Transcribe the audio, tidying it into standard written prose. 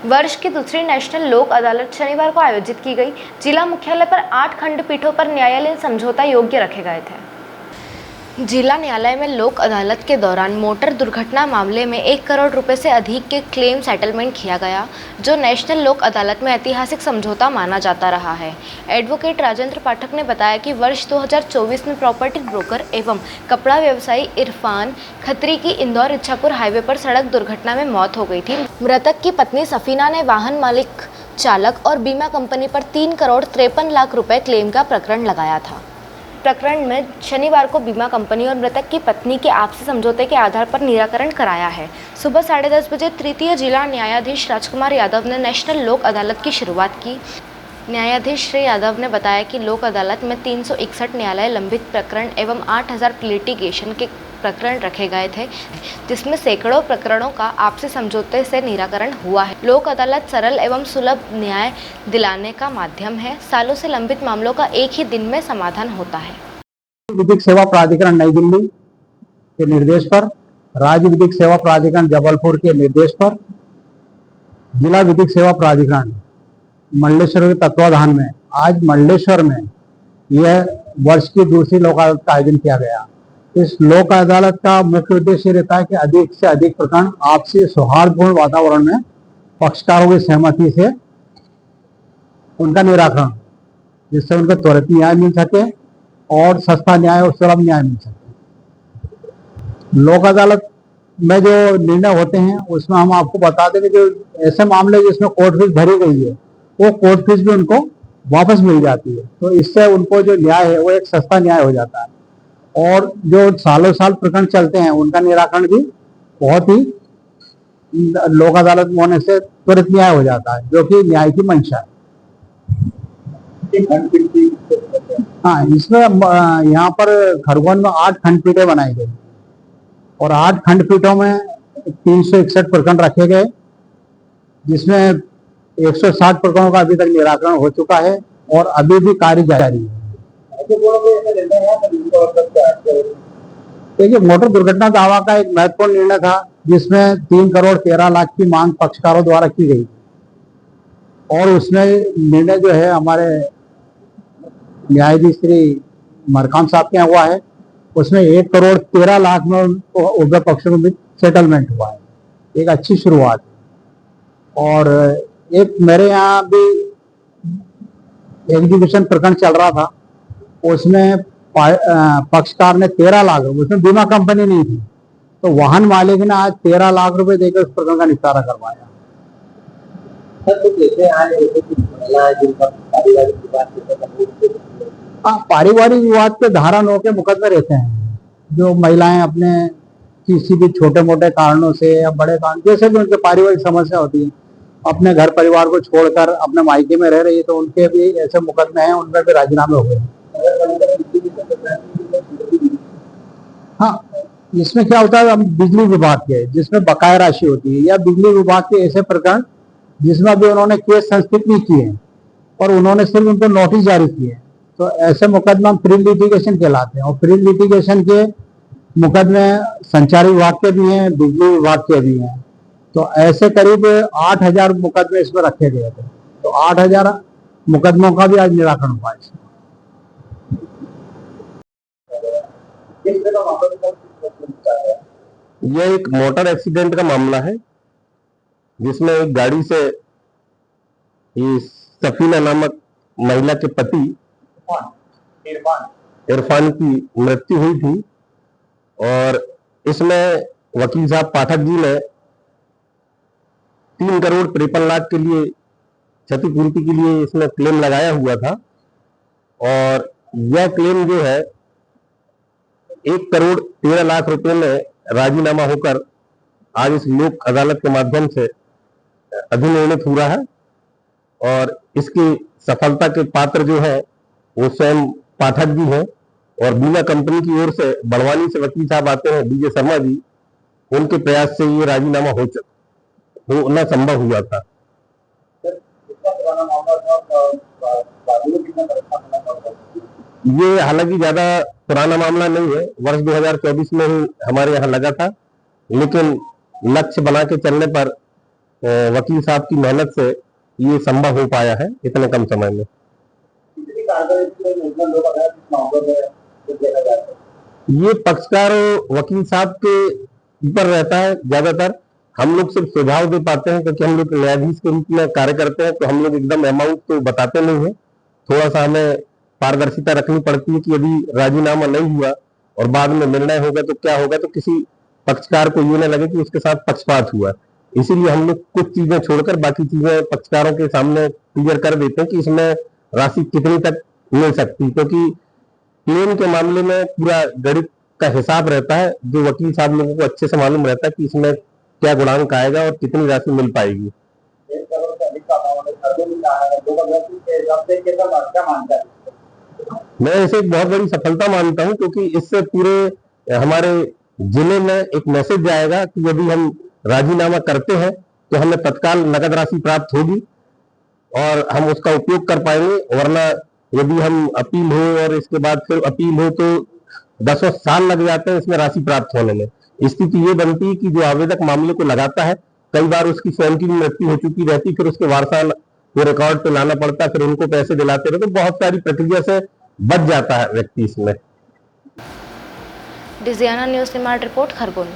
वर्ष की दूसरी नेशनल लोक अदालत शनिवार को आयोजित की गई। जिला मुख्यालय पर 8 खंडपीठों पर न्यायालयीन समझौता योग्य रखे गए थे। जिला न्यायालय में लोक अदालत के दौरान मोटर दुर्घटना मामले में 1 करोड़ रुपए से अधिक के क्लेम सेटलमेंट किया गया, जो नेशनल लोक अदालत में ऐतिहासिक समझौता माना जाता रहा है। एडवोकेट राजेंद्र पाठक ने बताया कि वर्ष 2024 में प्रॉपर्टी ब्रोकर एवं कपड़ा व्यवसायी इरफान खत्री की इंदौर इच्छापुर हाईवे पर सड़क दुर्घटना में मौत हो गई थी। मृतक की पत्नी सफीना ने वाहन मालिक, चालक और बीमा कंपनी पर 3 करोड़ 53 लाख रुपए क्लेम का प्रकरण लगाया था। प्रकरण में शनिवार को बीमा कंपनी और मृतक की पत्नी के आपसी समझौते के आधार पर निराकरण कराया है। सुबह 10:30 बजे तृतीय जिला न्यायाधीश राजकुमार यादव ने नेशनल लोक अदालत की शुरुआत की। न्यायाधीश श्री यादव ने बताया कि लोक अदालत में 361 न्यायालय लंबित प्रकरण एवं 8000 लिटिगेशन के प्रकरण रखे गए थे, जिसमें सैकड़ों प्रकरणों का आपसी समझौते से निराकरण हुआ है। लोक अदालत सरल एवं सुलभ न्याय दिलाने का माध्यम है। सालों से लंबित मामलों का एक ही दिन में समाधान होता है। विधिक सेवा प्राधिकरण नई दिल्ली के निर्देश पर, राज्य विधिक सेवा प्राधिकरण जबलपुर के निर्देश पर, जिला विधिक सेवा प्राधिकरण मंडलेश्वर के तत्वाधान में आज मंडलेश्वर में यह वर्ष की दूसरी लोक अदालत का आयोजन किया गया। इस लोक अदालत का मुख्य उद्देश्य रहता है कि अधिक से अधिक प्रकरण आपसी सौहार्दपूर्ण वातावरण में पक्षकारों की सहमति से उनका निराकरण, जिससे उनको त्वरित न्याय मिल सके और सस्ता न्याय और सुलभ न्याय मिल सके। लोक अदालत में जो निर्णय होते हैं उसमें हम आपको बता दें कि जो ऐसे मामले जिसमें कोर्ट फीस भरी गई है, वो कोर्ट फीस भी उनको वापस मिल जाती है। तो इससे उनको जो न्याय है वो एक सस्ता न्याय हो जाता है और जो सालों साल प्रकरण चलते हैं उनका निराकरण भी बहुत ही लोक अदालत में होने से त्वरित न्याय हो जाता है, जो कि न्याय की मंशा है। हाँ, इसमें यहाँ पर खरगोन में 8 खंडपीठें बनाई गई और 8 खंडपीठों में 361 प्रकरण रखे गए, जिसमें 160 प्रकरणों का अभी तक निराकरण हो चुका है और अभी भी कार्य जारी है। देखिए, मोटर दुर्घटना दावा का एक महत्वपूर्ण निर्णय था, जिसमें 3 करोड़ 13 लाख की मांग पक्षकारों द्वारा की गई और उसमें निर्णय जो है हमारे न्यायाधीश श्री मरकाम साहब के यहाँ हुआ है। उसमें 1 करोड़ 13 लाख में उभय पक्षों में सेटलमेंट हुआ है। एक अच्छी शुरुआत। और एक मेरे यहाँ भी एग्जीक्यूशन प्रकरण चल रहा था, उसमें पक्षकार ने 13 लाख रुपए, उसमें बीमा कंपनी नहीं थी, तो वाहन मालिक ने आज 13 लाख रुपए देकर उस प्रकरण का निपटारा करवाया। पारिवारिक विवाद के धारा 9 के मुकदमे रहते हैं। जो महिलाएं अपने किसी भी छोटे मोटे कारणों से या बड़े कारण, जैसे भी उनके पारिवारिक समस्या होती है, अपने घर परिवार को छोड़कर अपने मायके में रह रही है, तो उनके भी ऐसे मुकदमे हैं, उनमें भी राजीनामे हो गए। हाँ, इसमें क्या होता है, बिजली विभाग के जिसमें बकाया राशि होती है, या बिजली विभाग के ऐसे प्रकरण जिसमें अभी उन्होंने केस संस्कृत नहीं किए और उन्होंने सिर्फ उनको नोटिस जारी किए, तो ऐसे मुकदमा प्री लिटिगेशन कहलाते हैं। और प्री लिटिगेशन के मुकदमे संचारी विभाग के भी हैं, बिजली विभाग के भी हैं। तो ऐसे करीब 8000 मुकदमे इसमें रखे गए थे, तो 8000 मुकदमों का भी आज निराकरण हुआ है। यह एक मोटर एक्सीडेंट का मामला है, जिसमें एक गाड़ी से सफीना नामक महिला के पति इरफान की मृत्यु हुई थी और इसमें वकील साहब पाठक जी ने 3 करोड़ 53 लाख के लिए क्षतिपूर्ति के लिए इसमें क्लेम लगाया हुआ था और यह क्लेम जो है 1 करोड़ 13 लाख रुपए में राजीनामा होकर आज इस लोक अदालत के माध्यम से अधिनिर्णित हुआ है। और इसकी सफलता के पात्र जो है वो स्वयं पाठक जी हैं और बीमा कंपनी की ओर से बड़वानी से वकील साहब आते हैं, डीजे शर्मा जी, उनके प्रयास से ये राजीनामा होना संभव हुआ था। ये हालांकि ज्यादा पुराना मामला नहीं है, वर्ष 2024 में ही हमारे यहाँ लगा था, लेकिन लक्ष्य बना के चलने पर वकील साहब की मेहनत से ये संभव हो पाया है इतने कम समय में। ये पक्षकार और वकील साहब के ऊपर रहता है ज्यादातर। हम लोग सिर्फ सुझाव दे पाते हैं, क्योंकि हम लोग न्यायाधीश के रूप में कार्य करते हैं, तो हम लोग एकदम अमाउंट तो बताते नहीं है। थोड़ा सा हमें पारदर्शिता रखनी पड़ती है कि यदि राजीनामा नहीं हुआ और बाद में निर्णय होगा तो क्या होगा, तो किसी पक्षकार को ये न लगे कि उसके साथ पक्षपात हुआ। इसीलिए हम लोग कुछ चीजें छोड़कर बाकी चीजें पक्षकारों के सामने क्लियर कर देते हैं कि इसमें राशि कितनी तक मिल सकती, क्योंकि क्लेम के मामले में पूरा गणित का हिसाब रहता है, जो वकील साहब लोगों को अच्छे से मालूम रहता है कि इसमें क्या गुणांक आएगा और कितनी राशि मिल पाएगी। मैं इसे एक बहुत बड़ी सफलता मानता हूं, क्योंकि इससे पूरे हमारे जिले में एक मैसेज जाएगा कि यदि हम राजीनामा करते हैं तो हमें तत्काल नगद राशि प्राप्त होगी और हम उसका उपयोग कर पाएंगे। वरना यदि हम अपील हो और इसके बाद फिर अपील हो तो 10 साल लग जाते हैं इसमें राशि प्राप्त होने में। स्थिति ये बनती है कि जो आवेदक मामले को लगाता है, कई बार उसकी स्वयं की भी मृत्यु हो चुकी रहती, फिर उसके वारसा को रिकॉर्ड पे लाना पड़ता है, फिर उनको पैसे दिलाते रहे, तो बहुत सारी प्रक्रिया से बच जाता है व्यक्ति इसमें। Digiana news smart report Khargone.